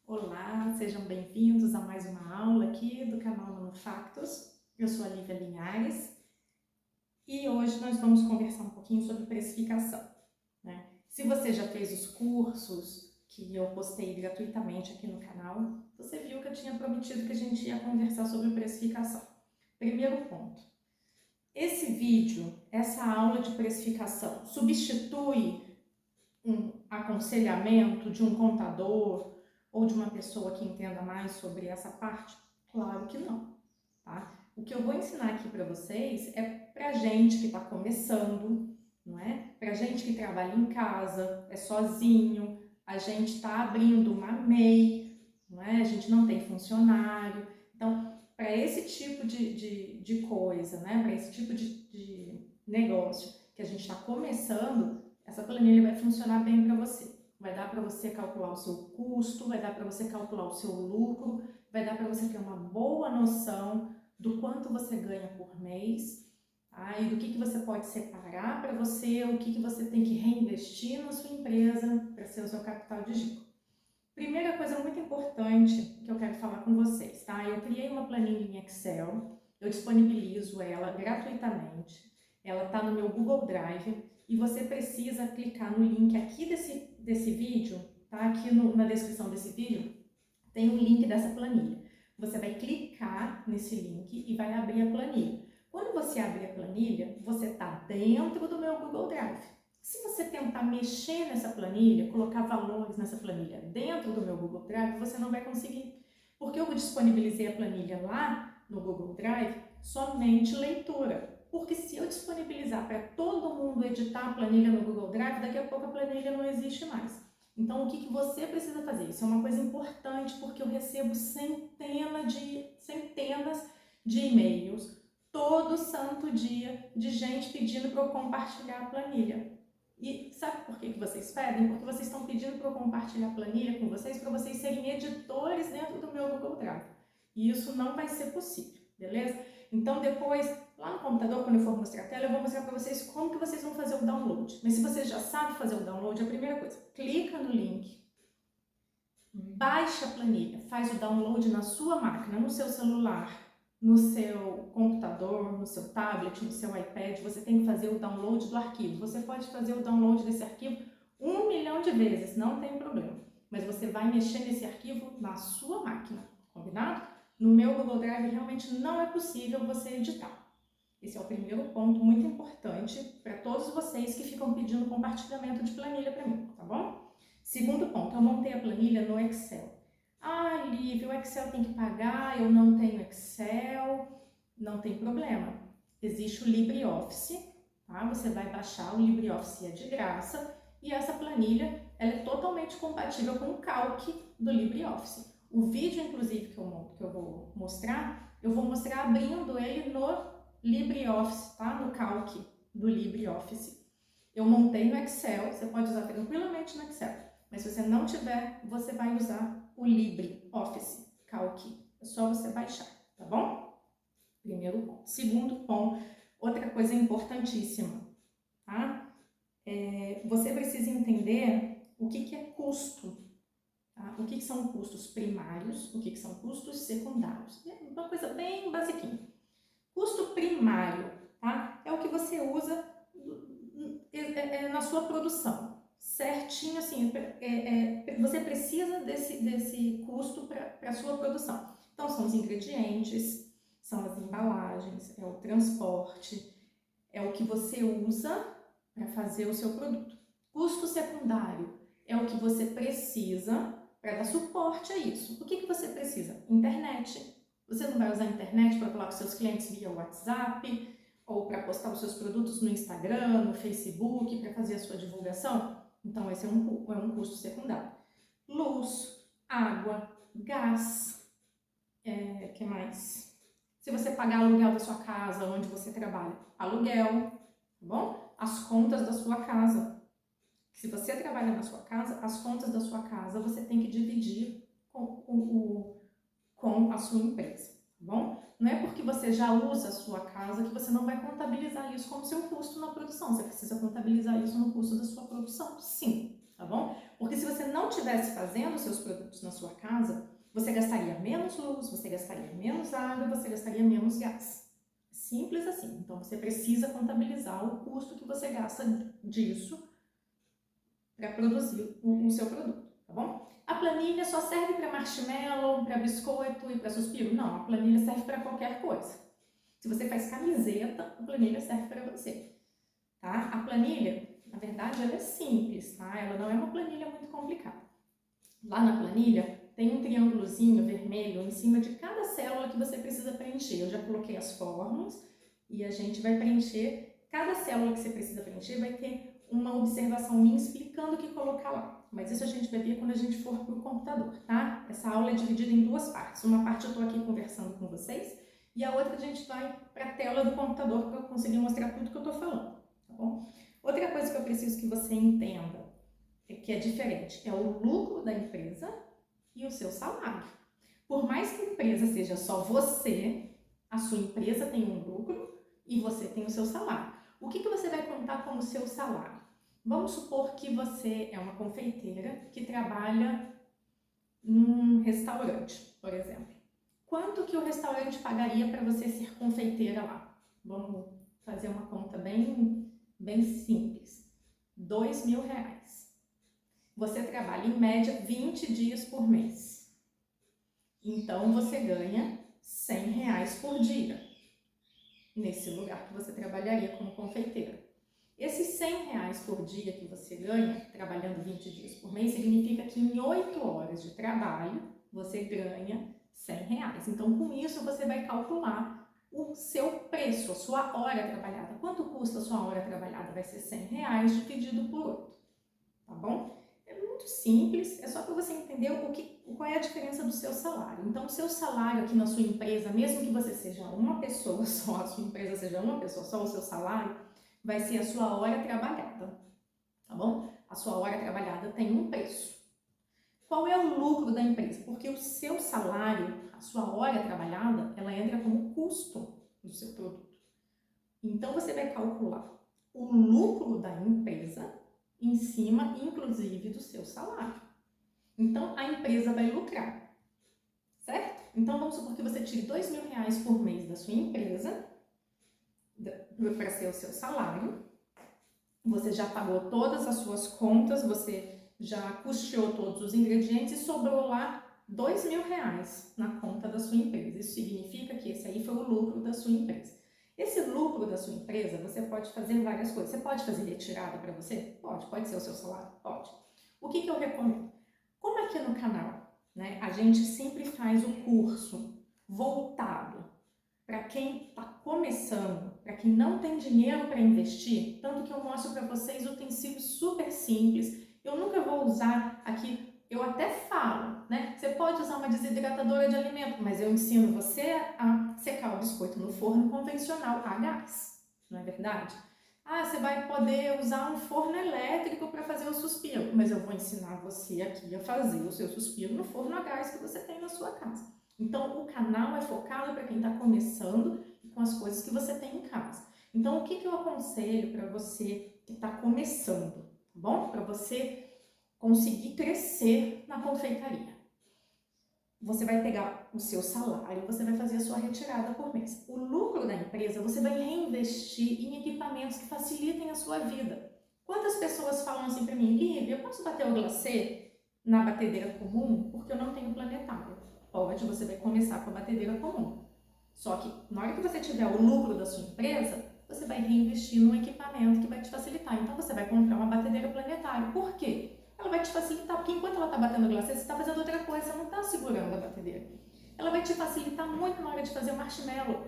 Olá, sejam bem-vindos a mais uma aula aqui do canal Manufactos. Eu sou a Lívia Linhares e hoje nós vamos conversar um pouquinho sobre precificação, né? Se você já fez os cursos que eu postei gratuitamente aqui no canal, você viu que eu tinha prometido que a gente ia conversar sobre precificação. Primeiro ponto, esse vídeo, essa aula de precificação, substitui um aconselhamento de um contador ou de uma pessoa que entenda mais sobre essa parte? Claro que não, tá? O que eu vou ensinar aqui para vocês é para gente que está começando, não é? Para gente que trabalha em casa, é sozinho, a gente está abrindo uma MEI, não é? A gente não tem funcionário. Então, para esse tipo de coisa, né? Para esse tipo de negócio que a gente está começando, essa planilha vai funcionar bem para você. Vai dar para você calcular o seu custo, vai dar para você calcular o seu lucro, vai dar para você ter uma boa noção do quanto você ganha por mês, tá? E do que você pode separar para você, o que você tem que reinvestir na sua empresa para ser o seu capital de giro. Primeira coisa muito importante que eu quero falar com vocês, tá? Eu criei uma planilha em Excel, eu disponibilizo ela gratuitamente, ela está no meu Google Drive e você precisa clicar no link aqui desse vídeo, tá? Aqui na descrição desse vídeo tem um link dessa planilha. Você vai clicar nesse link e vai abrir a planilha. Quando você abrir a planilha, você está dentro do meu Google Drive. Se você tentar mexer nessa planilha, colocar valores nessa planilha dentro do meu Google Drive, você não vai conseguir. Porque eu disponibilizei a planilha lá no Google Drive somente leitura. Porque se eu disponibilizar para todo mundo editar a planilha no Google Drive, daqui a pouco a planilha não existe mais. Então, o que você precisa fazer? Isso é uma coisa importante porque eu recebo centenas de e-mails todo santo dia de gente pedindo para eu compartilhar a planilha. E sabe por que vocês pedem? Porque vocês estão pedindo para eu compartilhar a planilha com vocês para vocês serem editores dentro do meu Google Drive. E isso não vai ser possível, beleza? Então depois, lá no computador, quando eu for mostrar a tela, eu vou mostrar para vocês como que vocês vão fazer o download. Mas se você já sabe fazer o download, a primeira coisa, clica no link, baixa a planilha, faz o download na sua máquina, no seu celular, no seu computador, no seu tablet, no seu iPad, você tem que fazer o download do arquivo. Você pode fazer o download desse arquivo 1 milhão de vezes, não tem problema. Mas você vai mexer nesse arquivo na sua máquina, combinado? No meu Google Drive realmente não é possível você editar. Esse é o primeiro ponto muito importante para todos vocês que ficam pedindo compartilhamento de planilha para mim, tá bom? Segundo ponto, eu montei a planilha no Excel. Ah, Lívia, o Excel tem que pagar, eu não tenho Excel. Não tem problema. Existe o LibreOffice, tá? Você vai baixar o LibreOffice, é de graça, e essa planilha ela é totalmente compatível com o Calc do LibreOffice. O vídeo, inclusive, que eu vou mostrar abrindo ele no LibreOffice, tá? No Calc do LibreOffice. Eu montei no Excel, você pode usar tranquilamente no Excel. Mas se você não tiver, você vai usar o LibreOffice Calc. É só você baixar, tá bom? Primeiro ponto. Segundo ponto, outra coisa importantíssima, tá? Você precisa entender o que é custo. Tá? O que são custos primários, o que são custos secundários. É uma coisa bem basiquinha. Custo primário, tá? É o que você usa na sua produção. Certinho, assim, você precisa desse custo para a sua produção. Então, são os ingredientes, são as embalagens, é o transporte, é o que você usa para fazer o seu produto. Custo secundário é o que você precisa para dar suporte a isso. O que você precisa? Internet. Você não vai usar a internet para falar com seus clientes via WhatsApp ou para postar os seus produtos no Instagram, no Facebook, para fazer a sua divulgação? Então, esse é um custo secundário. Luz, água, gás, que mais? Se você pagar aluguel da sua casa, onde você trabalha, aluguel, tá bom? As contas da sua casa. Se você trabalha na sua casa, as contas da sua casa você tem que dividir com a sua empresa, tá bom? Não é porque você já usa a sua casa que você não vai contabilizar isso como seu custo na produção. Você precisa contabilizar isso no custo da sua produção, sim. tá bom? Porque se você não estivesse fazendo os seus produtos na sua casa, você gastaria menos luz, você gastaria menos água, você gastaria menos gás. Simples assim. Então, você precisa contabilizar o custo que você gasta disso para produzir o seu produto, tá bom? A planilha só serve para marshmallow, para biscoito e para suspiro? Não, a planilha serve para qualquer coisa. Se você faz camiseta, a planilha serve para você, tá? A planilha, na verdade, ela é simples, tá? Ela não é uma planilha muito complicada. Lá na planilha tem um triângulozinho vermelho em cima de cada célula que você precisa preencher. Eu já coloquei as fórmulas e a gente vai preencher, cada célula que você precisa preencher vai ter uma observação minha explicando o que colocar lá. Mas isso a gente vai ver quando a gente for para o computador, tá? Essa aula é dividida em duas partes. Uma parte eu estou aqui conversando com vocês e a outra a gente vai para a tela do computador para eu conseguir mostrar tudo que eu estou falando, tá bom? Outra coisa que eu preciso que você entenda, que é diferente, é o lucro da empresa e o seu salário. Por mais que a empresa seja só você, a sua empresa tem um lucro e você tem o seu salário. O que você vai contar como seu salário? Vamos supor que você é uma confeiteira que trabalha num restaurante, por exemplo. Quanto que o restaurante pagaria para você ser confeiteira lá? Vamos fazer uma conta bem simples. R$2.000. Você trabalha em média 20 dias por mês. Então você ganha R$100 por dia nesse lugar que você trabalharia como confeiteira. Esses R$100 por dia que você ganha, trabalhando 20 dias por mês, significa que em 8 horas de trabalho você ganha R$100. Então, com isso, você vai calcular o seu preço, a sua hora trabalhada. Quanto custa a sua hora trabalhada? Vai ser R$100 dividido por 8, tá bom? É muito simples, é só para você entender qual é a diferença do seu salário. Então, o seu salário aqui na sua empresa, mesmo que você seja uma pessoa só, a sua empresa seja uma pessoa só, o seu salário vai ser a sua hora trabalhada, tá bom? A sua hora trabalhada tem um preço. Qual é o lucro da empresa? Porque o seu salário, a sua hora trabalhada, ela entra como custo do seu produto. Então, você vai calcular o lucro da empresa em cima, inclusive, do seu salário. Então, a empresa vai lucrar, certo? Então, vamos supor que você tire R$2.000 por mês da sua empresa para ser o seu salário. Você já pagou todas as suas contas, você já custeou todos os ingredientes e sobrou lá R$2.000 na conta da sua empresa. Isso significa que esse aí foi o lucro da sua empresa. Esse lucro da sua empresa, você pode fazer várias coisas. Você pode fazer retirada para você? Pode ser o seu salário? Pode. O que eu recomendo? Como aqui no canal, né, a gente sempre faz o curso voltado para quem está começando, para quem não tem dinheiro para investir, tanto que eu mostro para vocês utensílios super simples. Eu nunca vou usar aqui, eu até falo, né? Você pode usar uma desidratadora de alimento, mas eu ensino você a secar o biscoito no forno convencional a gás, não é verdade? Ah, você vai poder usar um forno elétrico para fazer o suspiro, mas eu vou ensinar você aqui a fazer o seu suspiro no forno a gás que você tem na sua casa. Então, o canal é focado para quem está começando e com as coisas que você tem em casa. Então, o que eu aconselho para você que está começando, tá bom? Para você conseguir crescer na confeitaria. Você vai pegar o seu salário, você vai fazer a sua retirada por mês. O lucro da empresa, você vai reinvestir em equipamentos que facilitem a sua vida. Quantas pessoas falam assim para mim, Lívia, eu posso bater o glacê na batedeira comum porque eu não tenho planetário? Pode, você vai começar com a batedeira comum. Só que na hora que você tiver o lucro da sua empresa, você vai reinvestir num equipamento que vai te facilitar. Então você vai comprar uma batedeira planetária. Por quê? Ela vai te facilitar, porque enquanto ela está batendo glacê, você está fazendo outra coisa, você não está segurando a batedeira. Ela vai te facilitar muito na hora de fazer o marshmallow.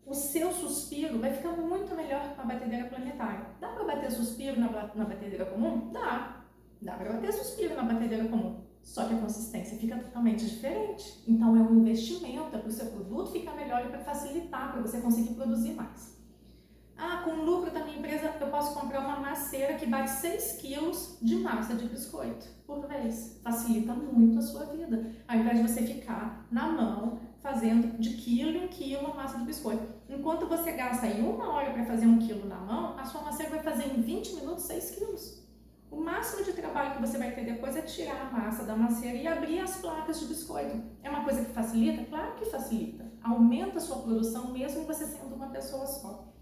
O seu suspiro vai ficar muito melhor com a batedeira planetária. Dá para bater suspiro na batedeira comum? Dá. Dá para bater suspiro na batedeira comum. Só que a consistência fica totalmente diferente. Então é um investimento, é para o seu produto ficar melhor e para facilitar, para você conseguir produzir mais. Ah, com o lucro da minha empresa eu posso comprar uma masseira que bate 6 quilos de massa de biscoito por vez. Facilita muito a sua vida. Ao invés de você ficar na mão fazendo de quilo em quilo a massa de biscoito. Enquanto você gasta aí 1 hora para fazer 1 quilo na mão, a sua masseira vai fazer em 20 minutos 6 quilos. O máximo de trabalho que você vai ter depois é tirar a massa da macieira e abrir as placas de biscoito. É uma coisa que facilita? Claro que facilita. Aumenta a sua produção mesmo você sendo uma pessoa só.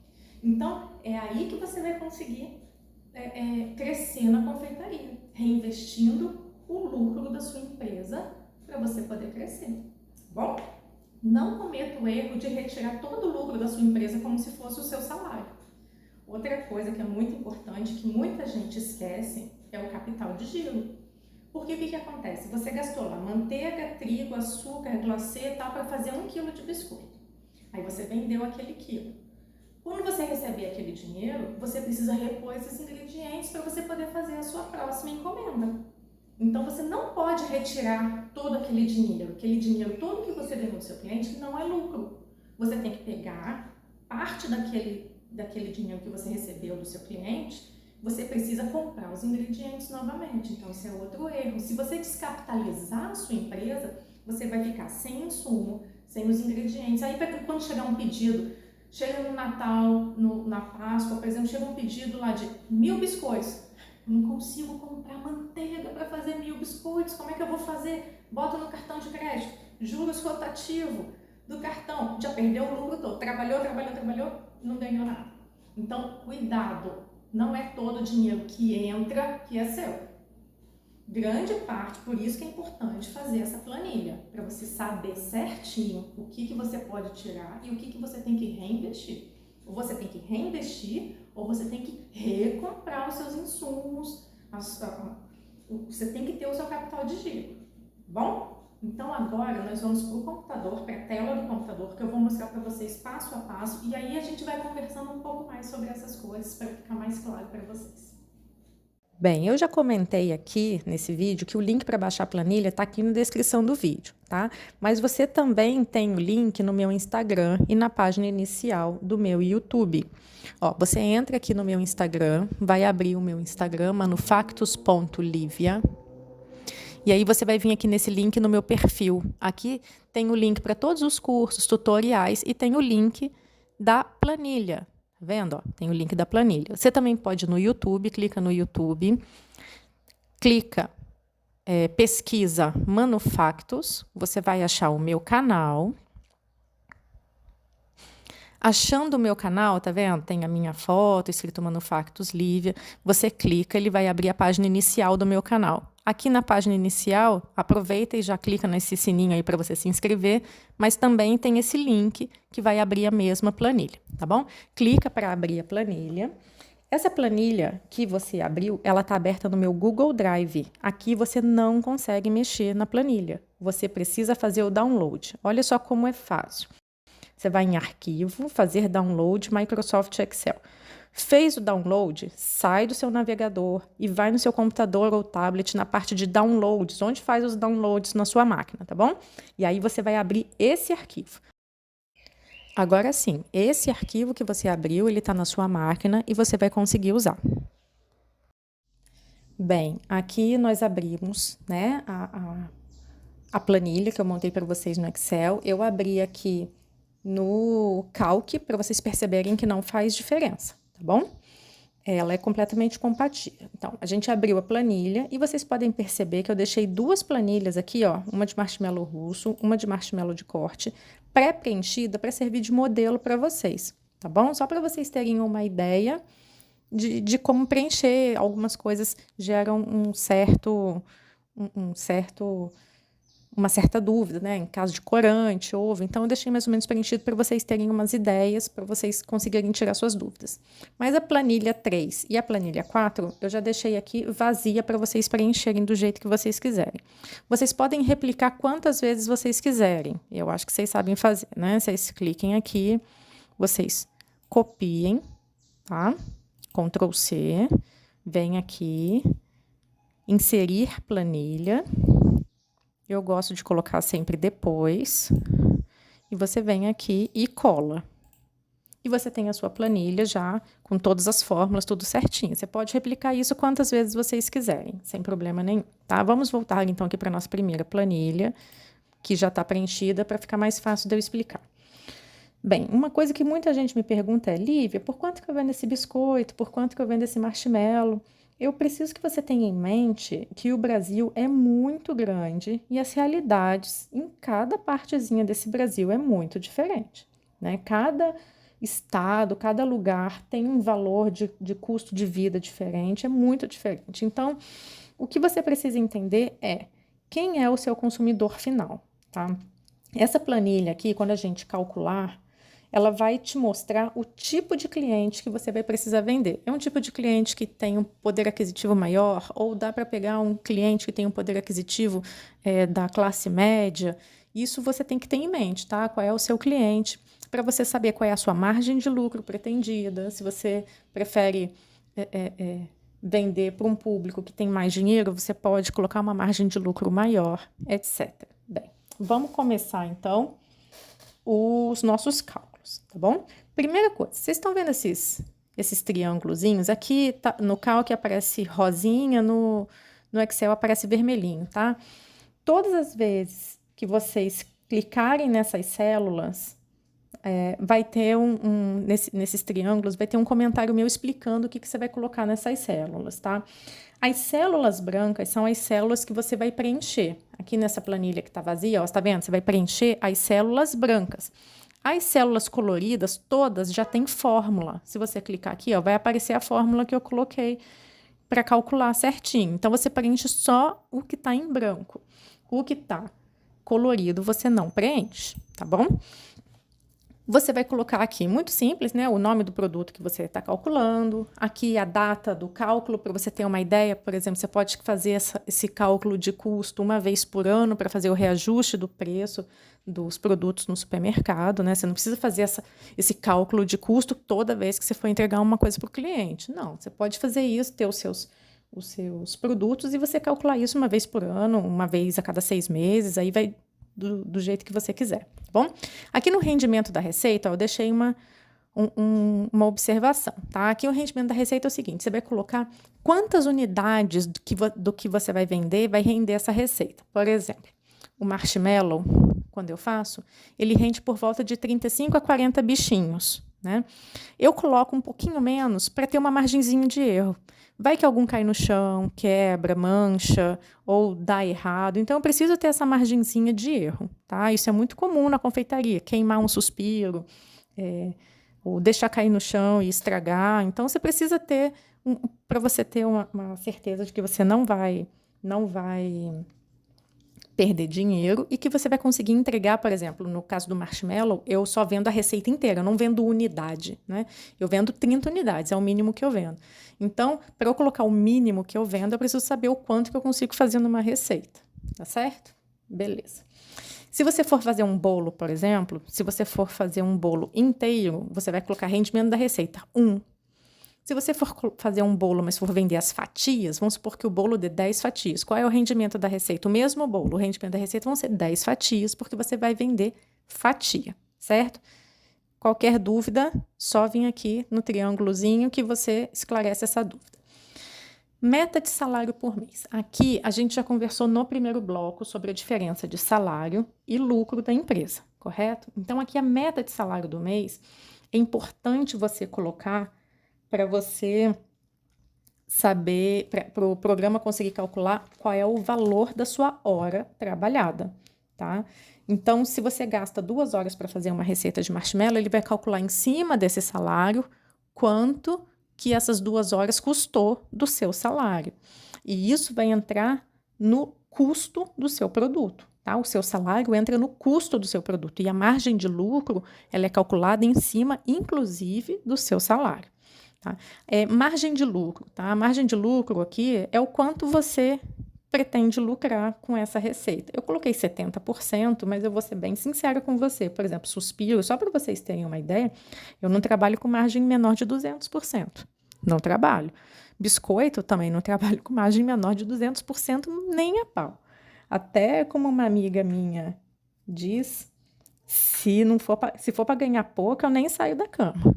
Então, é aí que você vai conseguir crescer na confeitaria, reinvestindo o lucro da sua empresa para você poder crescer. Bom, não cometa o erro de retirar todo o lucro da sua empresa como se fosse o seu salário. Outra coisa que é muito importante, que muita gente esquece, é o capital de giro. Porque o que acontece? Você gastou lá manteiga, trigo, açúcar, glacê e tal para fazer 1 quilo de biscoito. Aí você vendeu aquele quilo. Quando você receber aquele dinheiro, você precisa repor esses ingredientes para você poder fazer a sua próxima encomenda. Então você não pode retirar todo aquele dinheiro todo que você deu no seu cliente, que não é lucro. Você tem que pegar parte daquele dinheiro que você recebeu do seu cliente, você precisa comprar os ingredientes novamente. Então isso é outro erro. Se você descapitalizar a sua empresa, você vai ficar sem insumo, sem os ingredientes. Aí quando chegar um pedido, chega no Natal, na Páscoa, por exemplo, chega um pedido lá de 1000 biscoitos. Eu não consigo comprar manteiga para fazer 1000 biscoitos. Como é que eu vou fazer? Bota no cartão de crédito. Juros rotativo do cartão. Já perdeu o lucro todo. Trabalhou, não ganhou nada. Então, cuidado. Não é todo o dinheiro que entra que é seu. Grande parte, por isso que é importante fazer essa planilha, para você saber certinho o que você pode tirar e o que você tem que reinvestir. Ou você tem que reinvestir, ou você tem que recomprar os seus insumos, você tem que ter o seu capital de giro. Bom? Então agora nós vamos para o computador, para a tela do computador, que eu vou mostrar para vocês passo a passo, e aí a gente vai conversando um pouco mais sobre essas coisas, para ficar mais claro para vocês. Bem, eu já comentei aqui nesse vídeo que o link para baixar a planilha está aqui na descrição do vídeo, tá? Mas você também tem o link no meu Instagram e na página inicial do meu YouTube. Ó, você entra aqui no meu Instagram, vai abrir o meu Instagram, manufactus.livia. E aí você vai vir aqui nesse link no meu perfil. Aqui tem o link para todos os cursos, tutoriais e tem o link da planilha. Tá vendo? Ó, tem o link da planilha. Você também pode ir no YouTube, clica no YouTube, clica, pesquisa Manufactus, você vai achar o meu canal. Achando o meu canal, tá vendo? Tem a minha foto, escrito Manufactus Lívia. Você clica, ele vai abrir a página inicial do meu canal. Aqui na página inicial, aproveita e já clica nesse sininho aí para você se inscrever, mas também tem esse link que vai abrir a mesma planilha, tá bom? Clica para abrir a planilha. Essa planilha que você abriu, ela está aberta no meu Google Drive. Aqui você não consegue mexer na planilha. Você precisa fazer o download. Olha só como é fácil. Você vai em arquivo, fazer download, Microsoft Excel. Fez o download, sai do seu navegador e vai no seu computador ou tablet na parte de downloads, onde faz os downloads na sua máquina, tá bom? E aí você vai abrir esse arquivo. Agora sim, esse arquivo que você abriu, ele está na sua máquina e você vai conseguir usar. Bem, aqui nós abrimos, né, a planilha que eu montei para vocês no Excel. Eu abri aqui no Calc para vocês perceberem que não faz diferença, tá bom? Ela é completamente compatível. Então, a gente abriu a planilha e vocês podem perceber que eu deixei 2 planilhas aqui, ó, uma de marshmallow russo, uma de marshmallow de corte, pré-preenchida para servir de modelo para vocês, tá bom? Só para vocês terem uma ideia de como preencher. Algumas coisas geram uma certa dúvida, né? Em caso de corante, ovo. Então, eu deixei mais ou menos preenchido para vocês terem umas ideias, para vocês conseguirem tirar suas dúvidas. Mas a planilha 3 e a planilha 4, eu já deixei aqui vazia para vocês preencherem do jeito que vocês quiserem. Vocês podem replicar quantas vezes vocês quiserem. Eu acho que vocês sabem fazer, né? Vocês cliquem aqui, vocês copiem, tá? Ctrl C, vem aqui, inserir planilha. Eu gosto de colocar sempre depois. E você vem aqui e cola. E você tem a sua planilha já com todas as fórmulas, tudo certinho. Você pode replicar isso quantas vezes vocês quiserem, sem problema nenhum, tá? Vamos voltar então aqui para a nossa primeira planilha, que já está preenchida, para ficar mais fácil de eu explicar. Bem, uma coisa que muita gente me pergunta é, Lívia, por quanto que eu vendo esse biscoito? Por quanto que eu vendo esse marshmallow? Eu preciso que você tenha em mente que o Brasil é muito grande e as realidades em cada partezinha desse Brasil é muito diferente, né? Cada estado, cada lugar tem um valor de custo de vida diferente, é muito diferente. Então, o que você precisa entender é quem é o seu consumidor final, tá? Essa planilha aqui, quando a gente calcular, ela vai te mostrar o tipo de cliente que você vai precisar vender. É um tipo de cliente que tem um poder aquisitivo maior, ou dá para pegar um cliente que tem um poder aquisitivo da classe média. Isso você tem que ter em mente, tá? Qual é o seu cliente, para você saber qual é a sua margem de lucro pretendida, se você prefere vender para um público que tem mais dinheiro, você pode colocar uma margem de lucro maior, etc. Bem, vamos começar então os nossos cálculos, tá bom? Primeira coisa, vocês estão vendo esses triângulozinhos? Aqui tá, no cálculo aparece rosinha, no Excel aparece vermelhinho, tá? Todas as vezes que vocês clicarem nessas células, vai ter nesses triângulos, vai ter um comentário meu explicando o que você vai colocar nessas células, tá? As células brancas são as células que você vai preencher. Aqui nessa planilha que está vazia, ó, você tá vendo? Você vai preencher as células brancas. As células coloridas, todas já têm fórmula. Se você clicar aqui, ó, vai aparecer a fórmula que eu coloquei para calcular certinho. Então, você preenche só o que está em branco. O que está colorido, você não preenche, tá bom? Você vai colocar aqui, muito simples, né? O nome do produto que você está calculando. Aqui a data do cálculo, para você ter uma ideia. Por exemplo, você pode fazer esse cálculo de custo uma vez por ano para fazer o reajuste do preço dos produtos no supermercado, né? Você não precisa fazer esse cálculo de custo toda vez que você for entregar uma coisa para o cliente. Não, você pode fazer isso, ter os seus produtos e você calcular isso uma vez por ano, uma vez a cada 6 meses, aí vai do jeito que você quiser, tá bom? Aqui no rendimento da receita, ó, eu deixei uma observação, tá? Aqui o rendimento da receita é o seguinte, você vai colocar quantas unidades do que você vai vender vai render essa receita. Por exemplo, o marshmallow, quando eu faço, ele rende por volta de 35 a 40 bichinhos, né? Eu coloco um pouquinho menos para ter uma margenzinha de erro. Vai que algum cai no chão, quebra, mancha ou dá errado. Então, eu preciso ter essa margenzinha de erro, tá? Isso é muito comum na confeitaria, queimar um suspiro, ou deixar cair no chão e estragar. Então, você precisa ter, para você ter uma certeza de que você não vai perder dinheiro e que você vai conseguir entregar, por exemplo, no caso do marshmallow, eu só vendo a receita inteira, eu não vendo unidade, né? Eu vendo 30 unidades, é o mínimo que eu vendo. Então, para eu colocar o mínimo que eu vendo, eu preciso saber o quanto que eu consigo fazer numa receita, tá certo? Beleza. Se você for fazer um bolo, por exemplo, se você for fazer um bolo inteiro, você vai colocar rendimento da receita 1. Se você for fazer um bolo, mas for vender as fatias, vamos supor que o bolo dê 10 fatias. Qual é o rendimento da receita? O mesmo bolo, o rendimento da receita vão ser 10 fatias, porque você vai vender fatia, certo? Qualquer dúvida, só vem aqui no triângulozinho que você esclarece essa dúvida. Meta de salário por mês. Aqui a gente já conversou no primeiro bloco sobre a diferença de salário e lucro da empresa, correto? Então, aqui a meta de salário do mês é importante você colocar para você saber, para o programa conseguir calcular qual é o valor da sua hora trabalhada, tá? Então, se você gasta 2 horas para fazer uma receita de marshmallow, ele vai calcular em cima desse salário quanto que essas 2 horas custou do seu salário. E isso vai entrar no custo do seu produto, tá? O seu salário entra no custo do seu produto e a margem de lucro, ela é calculada em cima, inclusive, do seu salário. Tá? Margem de lucro, tá? A margem de lucro aqui é o quanto você pretende lucrar com essa receita. Eu coloquei 70%, mas eu vou ser bem sincera com você. Por exemplo, suspiro, só para vocês terem uma ideia, eu não trabalho com margem menor de 200%. Não trabalho. Biscoito também não trabalho com margem menor de 200%, nem a pau. Até como uma amiga minha diz, se for para ganhar pouco, eu nem saio da cama.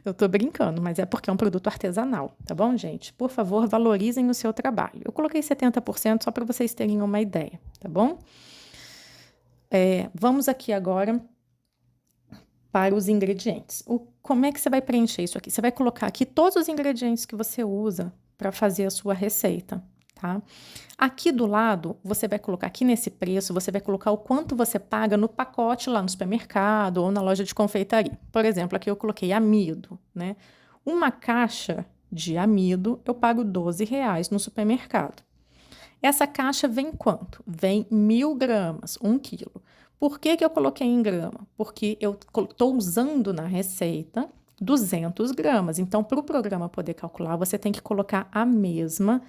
Eu tô brincando, mas é porque é um produto artesanal, tá bom, gente? Por favor, valorizem o seu trabalho. Eu coloquei 70% só para vocês terem uma ideia, tá bom? Vamos aqui agora para os ingredientes. Como é que você vai preencher isso aqui? Você vai colocar aqui todos os ingredientes que você usa para fazer a sua receita, tá? Aqui do lado, você vai colocar aqui nesse preço, você vai colocar o quanto você paga no pacote lá no supermercado ou na loja de confeitaria. Por exemplo, aqui eu coloquei amido, né? Uma caixa de amido eu pago R$12 no supermercado. Essa caixa vem quanto? Vem 1.000 gramas, 1 quilo. Por que eu coloquei em grama? Porque eu estou usando na receita 200 gramas. Então, para o programa poder calcular, você tem que colocar a mesma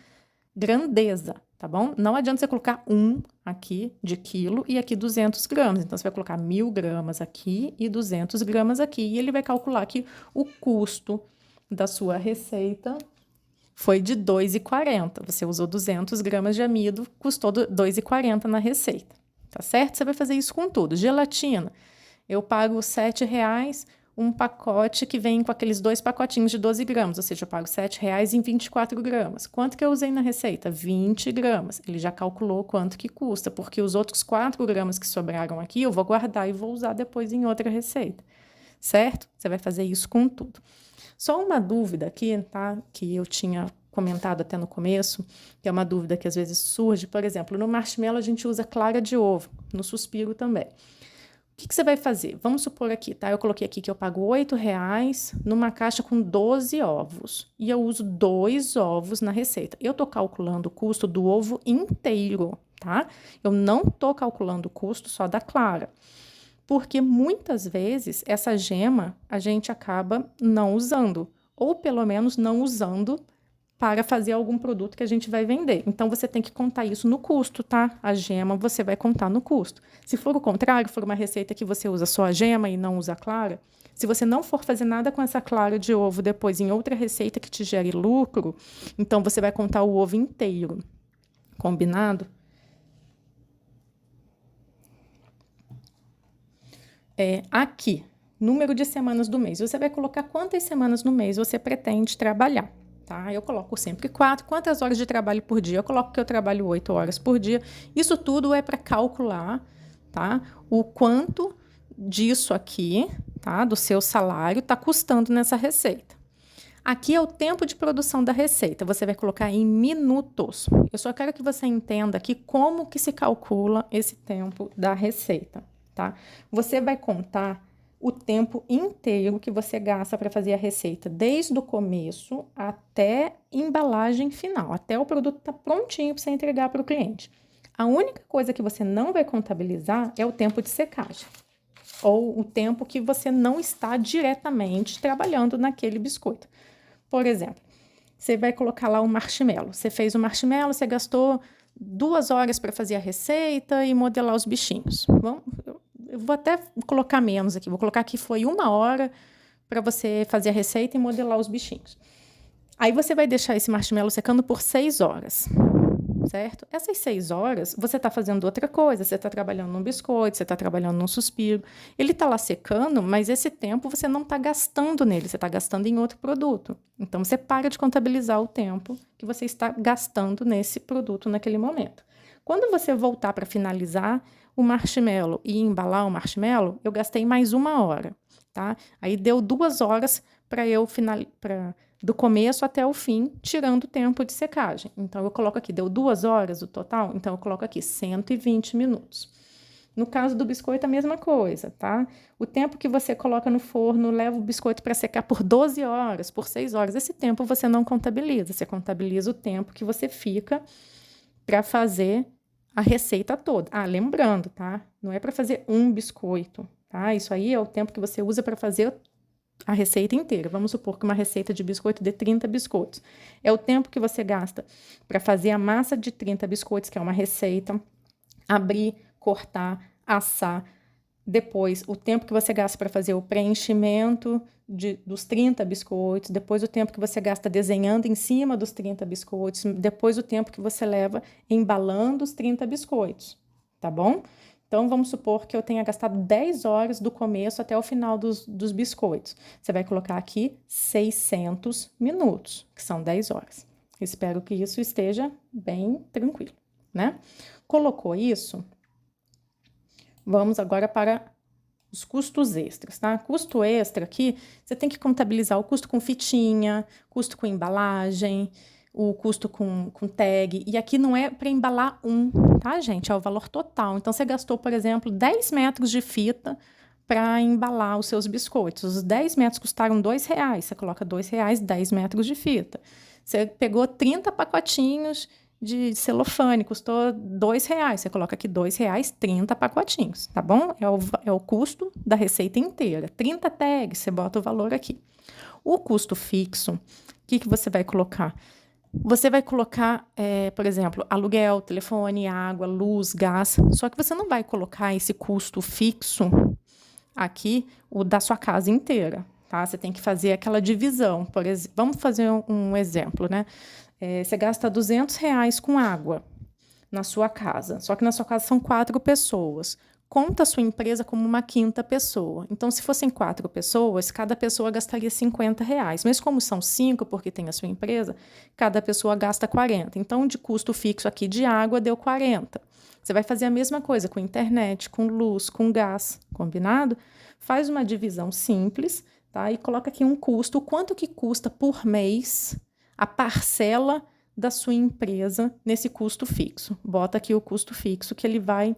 grandeza, tá bom? Não adianta você colocar 1 aqui de quilo e aqui 200 gramas. Então, você vai colocar 1.000 gramas aqui e 200 gramas aqui. E ele vai calcular que o custo da sua receita foi de R$ 2,40. Você usou 200 gramas de amido, custou R$ 2,40 na receita, tá certo? Você vai fazer isso com tudo. Gelatina, eu pago R$ 7,00 um pacote que vem com aqueles 2 pacotinhos de 12 gramas, ou seja, eu pago R$ 7,00 em 24 gramas. Quanto que eu usei na receita? 20 gramas. Ele já calculou quanto que custa, porque os outros 4 gramas que sobraram aqui eu vou guardar e vou usar depois em outra receita, certo? Você vai fazer isso com tudo. Só uma dúvida aqui, tá? Que eu tinha comentado até no começo, que é uma dúvida que às vezes surge. Por exemplo, no marshmallow a gente usa clara de ovo, no suspiro também. O que você vai fazer? Vamos supor aqui, tá? Eu coloquei aqui que eu pago R$ 8,00 numa caixa com 12 ovos. E eu uso 2 ovos na receita. Eu tô calculando o custo do ovo inteiro, tá? Eu não tô calculando o custo só da clara. Porque muitas vezes essa gema a gente acaba não usando, ou pelo menos não usando para fazer algum produto que a gente vai vender. Então, você tem que contar isso no custo, tá? A gema você vai contar no custo. Se for o contrário, for uma receita que você usa só a gema e não usa a clara, se você não for fazer nada com essa clara de ovo depois em outra receita que te gere lucro, então você vai contar o ovo inteiro. Combinado? Aqui, número de semanas do mês. Você vai colocar quantas semanas no mês você pretende trabalhar, tá? Eu coloco sempre 4. Quantas horas de trabalho por dia? Eu coloco que eu trabalho 8 horas por dia. Isso tudo é para calcular, tá? O quanto disso aqui, tá? Do seu salário está custando nessa receita. Aqui é o tempo de produção da receita. Você vai colocar em minutos. Eu só quero que você entenda aqui como que se calcula esse tempo da receita, tá? Você vai contar o tempo inteiro que você gasta para fazer a receita, desde o começo até embalagem final, até o produto estar prontinho para você entregar para o cliente. A única coisa que você não vai contabilizar é o tempo de secagem, ou o tempo que você não está diretamente trabalhando naquele biscoito. Por exemplo, você vai colocar lá o marshmallow. Você fez o marshmallow, você gastou 2 horas para fazer a receita e modelar os bichinhos. Bom, eu vou até colocar menos aqui. Vou colocar que foi 1 hora para você fazer a receita e modelar os bichinhos. Aí você vai deixar esse marshmallow secando por 6 horas, certo? Essas 6 horas, você está fazendo outra coisa. Você está trabalhando num biscoito, você está trabalhando num suspiro. Ele está lá secando, mas esse tempo você não está gastando nele, você está gastando em outro produto. Então, você para de contabilizar o tempo que você está gastando nesse produto naquele momento. Quando você voltar para finalizar o marshmallow e embalar o marshmallow, eu gastei mais 1 hora, tá? Aí deu 2 horas para eu finalizar, do começo até o fim, tirando o tempo de secagem. Então, eu coloco aqui, deu 2 horas o total, então eu coloco aqui 120 minutos. No caso do biscoito, a mesma coisa, tá? O tempo que você coloca no forno, leva o biscoito para secar por 12 horas, por 6 horas. Esse tempo você não contabiliza, você contabiliza o tempo que você fica para fazer a receita toda. Ah, lembrando, tá? Não é para fazer um biscoito, tá? Isso aí é o tempo que você usa para fazer a receita inteira. Vamos supor que uma receita de biscoito dê 30 biscoitos. É o tempo que você gasta para fazer a massa de 30 biscoitos, que é uma receita, abrir, cortar, assar. Depois, o tempo que você gasta para fazer o preenchimento dos 30 biscoitos. Depois, o tempo que você gasta desenhando em cima dos 30 biscoitos. Depois, o tempo que você leva embalando os 30 biscoitos. Tá bom? Então, vamos supor que eu tenha gastado 10 horas do começo até o final dos biscoitos. Você vai colocar aqui 600 minutos, que são 10 horas. Espero que isso esteja bem tranquilo, né? Colocou isso? Vamos agora para os custos extras, tá? Custo extra aqui, você tem que contabilizar o custo com fitinha, custo com embalagem, o custo com tag, e aqui não é para embalar tá, gente? É o valor total. Então, você gastou, por exemplo, 10 metros de fita para embalar os seus biscoitos. Os 10 metros custaram R$2, você coloca R$2, 10 metros de fita. Você pegou 30 pacotinhos de celofane, custou R$2, você coloca aqui R$2, 30 pacotinhos, tá bom? É o custo da receita inteira. 30 tags, você bota o valor aqui. O custo fixo, o que você vai colocar? Você vai colocar, por exemplo, aluguel, telefone, água, luz, gás, só que você não vai colocar esse custo fixo aqui, o da sua casa inteira, tá? Você tem que fazer aquela divisão. Por exemplo, vamos fazer um exemplo, né? Você gasta R$200 com água na sua casa, só que na sua casa são 4 pessoas. Conta a sua empresa como uma 5ª pessoa. Então, se fossem 4 pessoas, cada pessoa gastaria R$50. Mas como são 5, porque tem a sua empresa, cada pessoa gasta 40. Então, de custo fixo aqui de água, deu 40. Você vai fazer a mesma coisa com internet, com luz, com gás, combinado? Faz uma divisão simples, tá? E coloca aqui um custo, quanto que custa por mês a parcela da sua empresa nesse custo fixo. Bota aqui o custo fixo que ele vai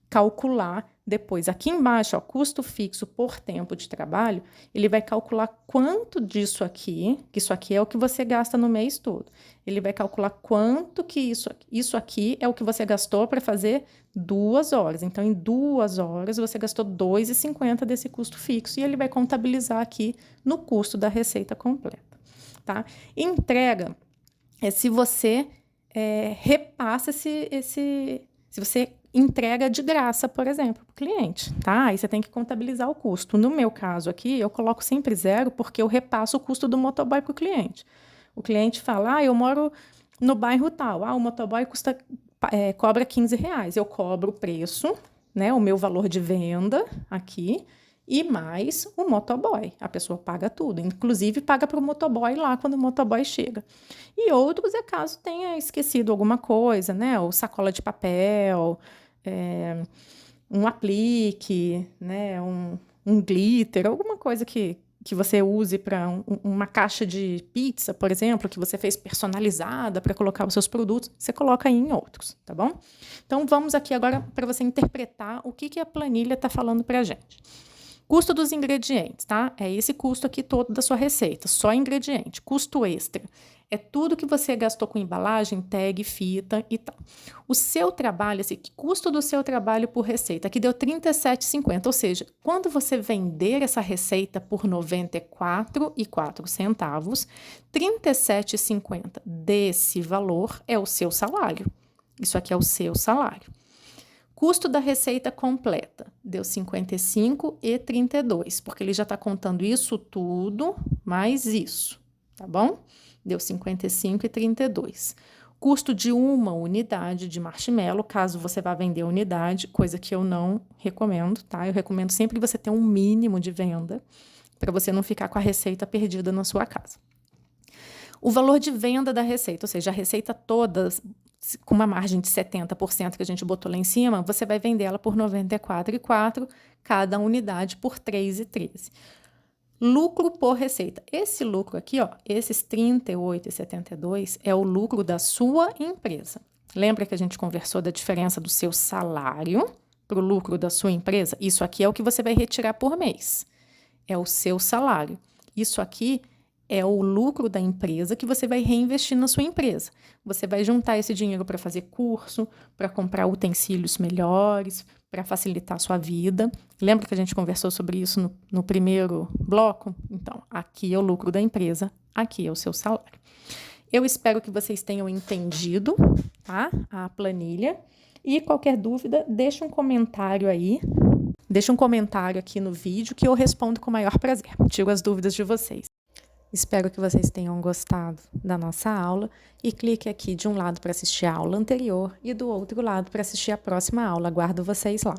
calcular depois. Aqui embaixo, ó, custo fixo por tempo de trabalho, ele vai calcular quanto disso aqui, que isso aqui é o que você gasta no mês todo. Ele vai calcular quanto que isso aqui é o que você gastou para fazer 2 horas. Então, em 2 horas, você gastou R$2,50 desse custo fixo e ele vai contabilizar aqui no custo da receita completa, tá? Entrega se você repassa se você entrega de graça, por exemplo, para o cliente, tá? Aí você tem que contabilizar o custo. No meu caso aqui, eu coloco sempre 0, porque eu repasso o custo do motoboy para o cliente. O cliente fala, eu moro no bairro tal, o motoboy cobra R$15. Eu cobro o preço, né, o meu valor de venda aqui, e mais o motoboy. A pessoa paga tudo, inclusive paga para o motoboy lá quando o motoboy chega. E outros é caso tenha esquecido alguma coisa, né? Ou sacola de papel, um aplique, né? Um glitter, alguma coisa que você use para uma caixa de pizza, por exemplo, que você fez personalizada para colocar os seus produtos, você coloca aí em outros, tá bom? Então, vamos aqui agora para você interpretar o que a planilha está falando para a gente. Custo dos ingredientes, tá? É esse custo aqui todo da sua receita, só ingrediente. Custo extra é tudo que você gastou com embalagem, tag, fita e tal. O seu trabalho, esse custo do seu trabalho por receita, aqui deu R$37,50, ou seja, quando você vender essa receita por R$94,04, R$37,50 desse valor é o seu salário. Isso aqui é o seu salário. Custo da receita completa, deu R$55,32, porque ele já está contando isso tudo, mais isso, tá bom? Deu R$55,32. Custo de uma unidade de marshmallow, caso você vá vender unidade, coisa que eu não recomendo, tá? Eu recomendo sempre você ter um mínimo de venda, para você não ficar com a receita perdida na sua casa. O valor de venda da receita, ou seja, a receita toda, com uma margem de 70% que a gente botou lá em cima, você vai vender ela por R$94,04, cada unidade por R$3,13. Lucro por receita. Esse lucro aqui, ó, esses R$38,72 é o lucro da sua empresa. Lembra que a gente conversou da diferença do seu salário para o lucro da sua empresa? Isso aqui é o que você vai retirar por mês. É o seu salário. Isso aqui é o lucro da empresa que você vai reinvestir na sua empresa. Você vai juntar esse dinheiro para fazer curso, para comprar utensílios melhores, para facilitar a sua vida. Lembra que a gente conversou sobre isso no primeiro bloco? Então, aqui é o lucro da empresa, aqui é o seu salário. Eu espero que vocês tenham entendido, tá? A planilha. E qualquer dúvida, deixa um comentário aí. Deixa um comentário aqui no vídeo que eu respondo com o maior prazer. Tiro as dúvidas de vocês. Espero que vocês tenham gostado da nossa aula e clique aqui de um lado para assistir a aula anterior e do outro lado para assistir a próxima aula. Aguardo vocês lá.